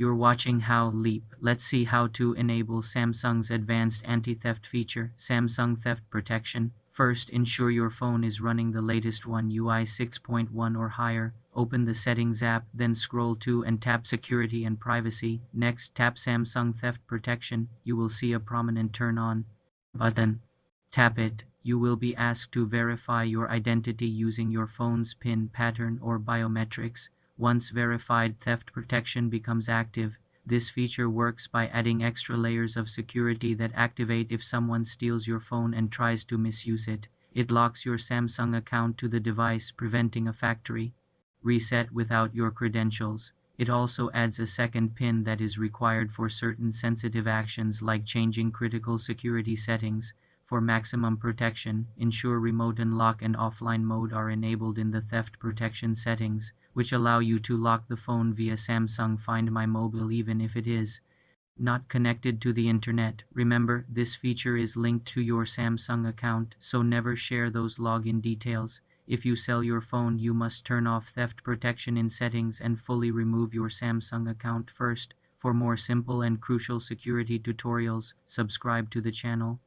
You're watching How Leap. Let's see how to enable Samsung's advanced anti-theft feature, Samsung Theft Protection. First, ensure your phone is running the latest One UI 6.1 or higher. Open the Settings app, then scroll to and tap Security and Privacy. Next, tap Samsung Theft Protection. You will see a prominent Turn On button. Tap it. You will be asked to verify your identity using your phone's PIN pattern or biometrics. Once verified, theft protection becomes active. This feature works by adding extra layers of security that activate if someone steals your phone and tries to misuse it. It locks your Samsung account to the device, preventing a factory reset without your credentials. It also adds a second PIN that is required for certain sensitive actions like changing critical security settings. For maximum protection, ensure remote unlock and offline mode are enabled in the theft protection settings, which allow you to lock the phone via Samsung Find My Mobile even if it is not connected to the internet. Remember, this feature is linked to your Samsung account, so never share those login details. If you sell your phone, you must turn off theft protection in settings and fully remove your Samsung account first. For more simple and crucial security tutorials, subscribe to the channel.